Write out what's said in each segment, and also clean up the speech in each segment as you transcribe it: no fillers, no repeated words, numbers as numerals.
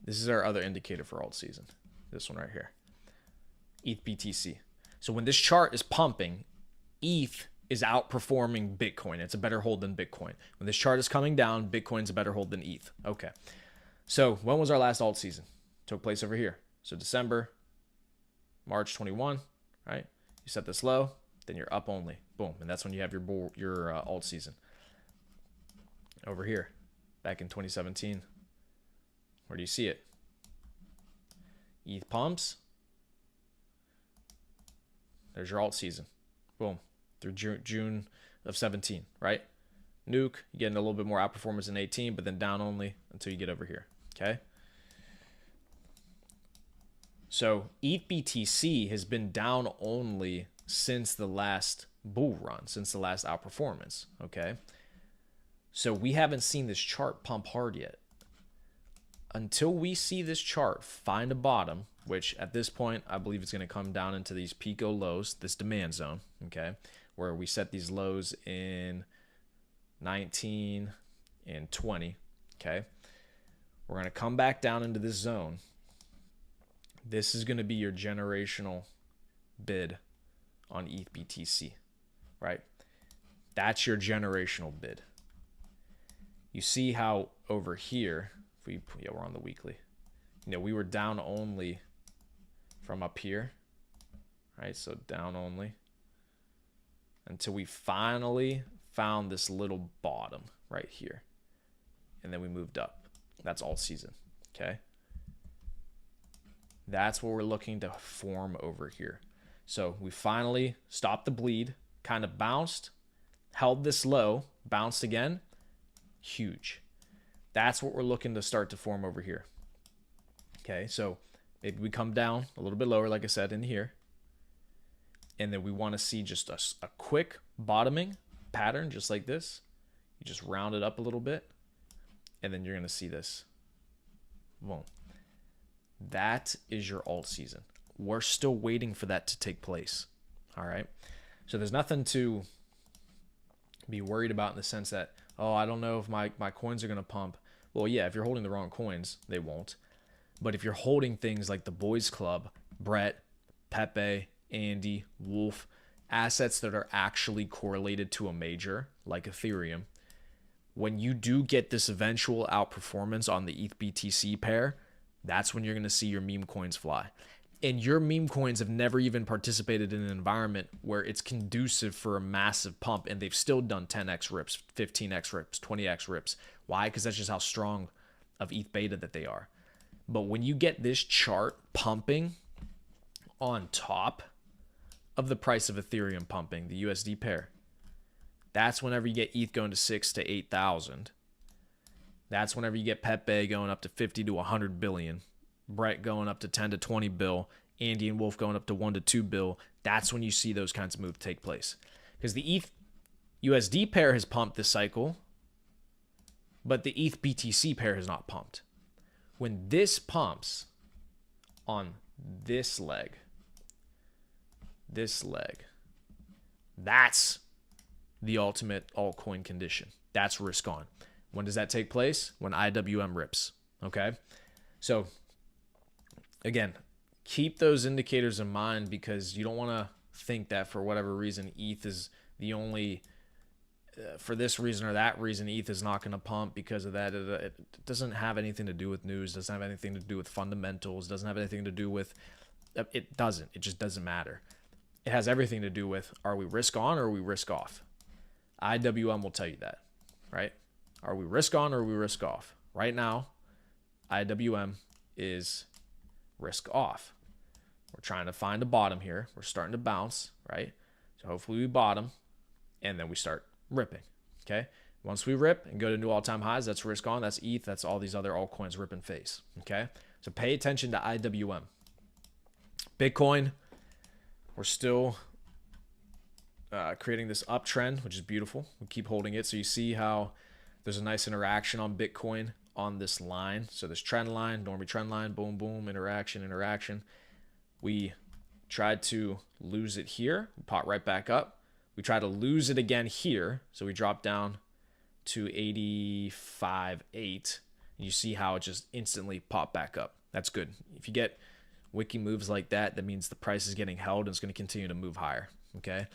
This is our other indicator for alt season. This one right here. ETH BTC. So when this chart is pumping, ETH is outperforming Bitcoin. It's a better hold than Bitcoin. When this chart is coming down, Bitcoin's a better hold than ETH. Okay. So when was our last alt season? Took place over here. So December, March 21, right? You set this low, then you're up only. Boom. And that's when you have your alt season. Over here, back in 2017. Where do you see it? ETH pumps. There's your alt season. Boom. Through June of 17, right? Nuke, you're getting a little bit more outperformance in 18, but then down only until you get over here, okay? So ETH BTC has been down only since the last bull run, since the last outperformance, okay? So we haven't seen this chart pump hard yet. Until we see this chart find a bottom, which at this point, I believe it's going to come down into these Pico lows, this demand zone, okay, where we set these lows in 19 and 20, okay. We're going to come back down into this zone. This is going to be your generational bid on ETH BTC, right? That's your generational bid. You see how over here, we're on the weekly. You know, we were down only from up here, right? So down only until we finally found this little bottom right here. And then we moved up. That's all season, okay? That's what we're looking to form over here. So we finally stopped the bleed, kind of bounced, held this low, bounced again, huge. That's what we're looking to start to form over here. Okay, so maybe we come down a little bit lower, like I said, in here. And then we want to see just a quick bottoming pattern, just like this. You just round it up a little bit. And then you're going to see this. Boom. That is your alt season. We're still waiting for that to take place. All right. So there's nothing to be worried about in the sense that, oh, I don't know if my coins are going to pump. Well, yeah, if you're holding the wrong coins, they won't. But if you're holding things like the Boys Club, Brett, Pepe, Andy, Wolf, assets that are actually correlated to a major like Ethereum, when you do get this eventual outperformance on the ETH BTC pair, that's when you're going to see your meme coins fly. And your meme coins have never even participated in an environment where it's conducive for a massive pump, and they've still done 10x rips, 15x rips, 20x rips. Why? Because that's just how strong of ETH beta that they are. But when you get this chart pumping on top of the price of Ethereum pumping, the USD pair, that's whenever you get ETH going to 6,000 to 8,000. That's whenever you get Pepe going up to 50 to 100 billion. Brett going up to 10 to 20 bill, Andy and Wolf going up to 1 to 2 bill. That's when you see those kinds of moves take place. Because the ETH USD pair has pumped this cycle, but the ETH BTC pair has not pumped. When this pumps on this leg, that's the ultimate altcoin condition. That's risk on. When does that take place? When IWM rips. Okay? So, again, keep those indicators in mind because you don't want to think that for whatever reason ETH is the only, for this reason or that reason, ETH is not going to pump because of that. It doesn't have anything to do with news, doesn't have anything to do with fundamentals, doesn't have anything to do with, it just doesn't matter. It has everything to do with, are we risk on or are we risk off? IWM will tell you that, right? Are we risk on or are we risk off? Right now, IWM is risk off. We're trying to find a bottom here. We're starting to bounce, right? So hopefully we bottom and then we start ripping, okay? Once we rip and go to new all-time highs, that's risk on, that's ETH, that's all these other altcoins rip and face, okay? So pay attention to IWM. Bitcoin, we're still creating this uptrend, which is beautiful. We keep holding it. So you see how there's a nice interaction on Bitcoin on this line. So this trend line, normie trend line, boom, boom, interaction. We tried to lose it here. We pop right back up. We try to lose it again here. So we drop down to 85.8. You see how it just instantly popped back up. That's good. If you get wiki moves like that, that means the price is getting held and it's going to continue to move higher. Okay,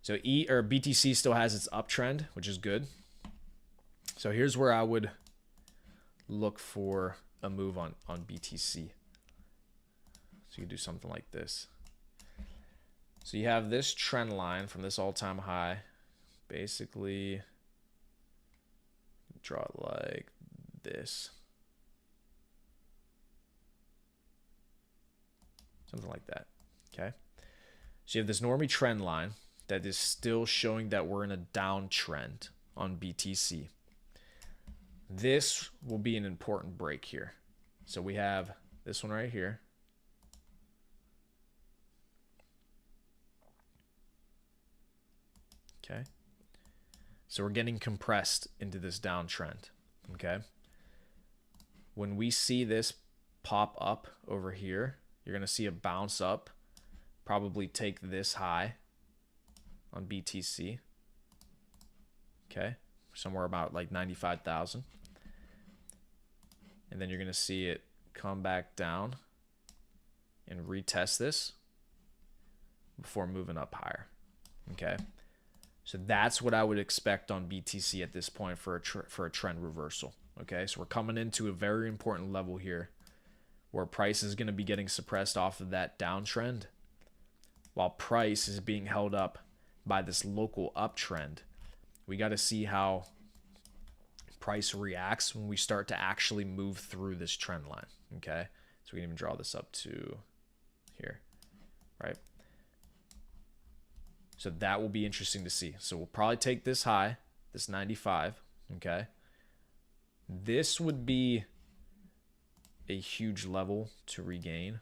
so BTC still has its uptrend, which is good. So here's where I would look for a move on BTC. So you do something like this. So you have this trend line from this all-time high. Basically, draw it like this. Something like that. Okay. So you have this normie trend line that is still showing that we're in a downtrend on BTC. This will be an important break here. So we have this one right here. Okay. So we're getting compressed into this downtrend. Okay. When we see this pop up over here, you're going to see a bounce up, probably take this high on BTC. Okay. Somewhere about like 95,000. And then you're going to see it come back down and retest this before moving up higher. Okay. So that's what I would expect on BTC at this point for a trend reversal. Okay, so we're coming into a very important level here where price is going to be getting suppressed off of that downtrend while price is being held up by this local uptrend. We got to see how price reacts when we start to actually move through this trend line. Okay, so we can even draw this up to here, right? So that will be interesting to see. So we'll probably take this high, this 95, okay? This would be a huge level to regain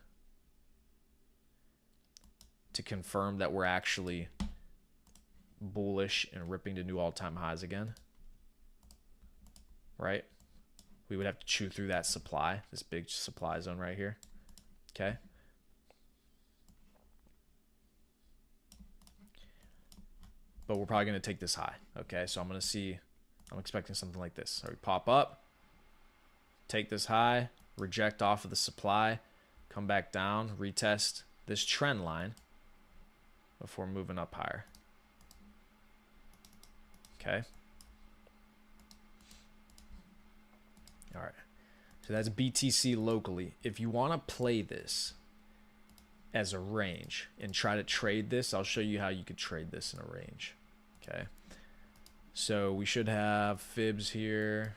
to confirm that we're actually bullish and ripping to new all-time highs again, right? We would have to chew through that supply, this big supply zone right here, okay? But we're probably going to take this high. Okay, so I'm expecting something like this. So we pop up, take this high, reject off of the supply, come back down, retest this trend line before moving up higher. Okay. All right. So that's BTC locally. If you want to play this as a range and try to trade this, I'll show you how you could trade this in a range. Okay, so we should have fibs here.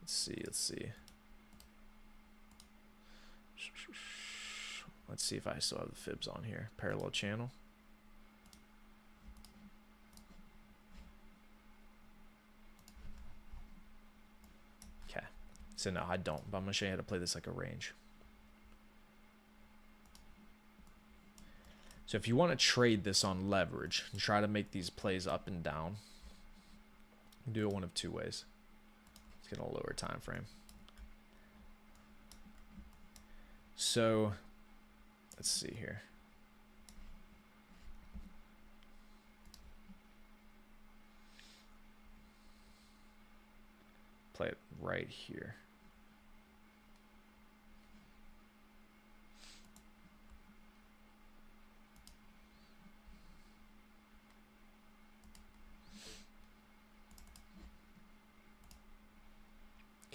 Let's see. Let's see if I still have the fibs on here. Parallel channel. Okay, so no, I don't, but I'm gonna show you how to play this like a range. So if you want to trade this on leverage and try to make these plays up and down, you do it one of two ways. Let's get a lower time frame. So let's see here. Play it right here.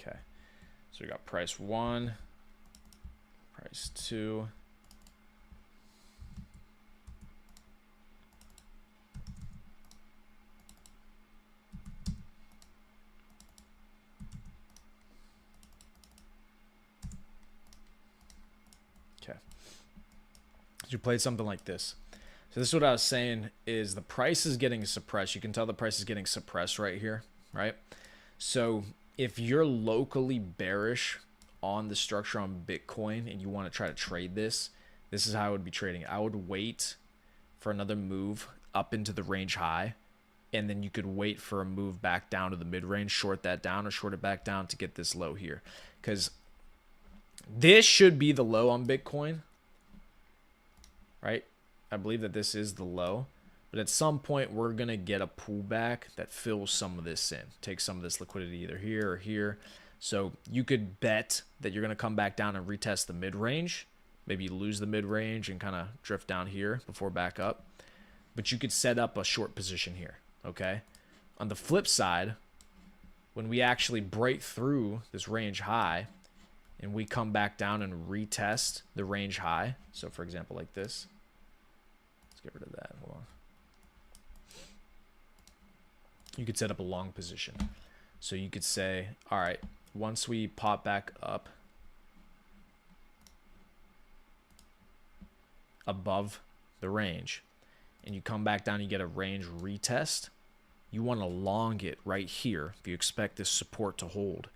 Okay, so we got price 1, price 2. Okay, so you played something like this. So this is what I was saying is the price is getting suppressed. You can tell the price is getting suppressed right here, right? So if you're locally bearish on the structure on Bitcoin and you want to try to trade this, this is how I would be trading. I would wait for another move up into the range high, and then you could wait for a move back down to the mid-range, short that down or short it back down to get this low here. Because this should be the low on Bitcoin, right? I believe that this is the low. But at some point, we're going to get a pullback that fills some of this in. Take some of this liquidity either here or here. So you could bet that you're going to come back down and retest the mid-range. Maybe you lose the mid-range and kind of drift down here before back up. But you could set up a short position here, okay? On the flip side, when we actually break through this range high and we come back down and retest the range high, so for example like this, let's get rid of that, hold on. You could set up a long position. So you could say, all right, once we pop back up above the range and you come back down, you get a range retest, you want to long it right here if you expect this support to hold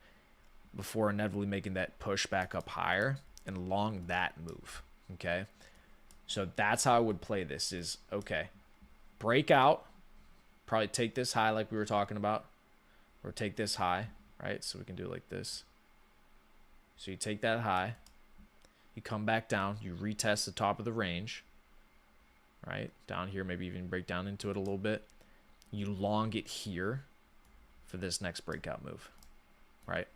before inevitably making that push back up higher and long that move, okay? So that's how I would play this is, okay, break out, probably take this high like we were talking about, or take this high, right? So we can do it like this. So you take that high, you come back down, you retest the top of the range, right? Down here, maybe even break down into it a little bit. You long it here for this next breakout move, right?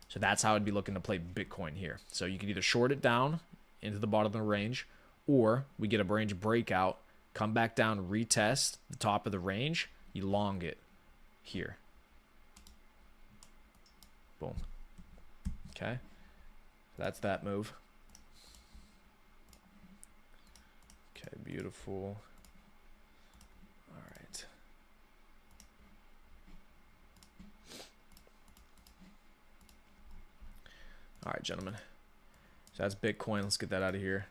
So that's how I'd be looking to play Bitcoin here. So you can either short it down into the bottom of the range, or we get a range breakout, come back down, retest the top of the range, you long it here. Boom. Okay. So that's that move. Okay, beautiful. All right. All right, gentlemen. So that's Bitcoin. Let's get that out of here.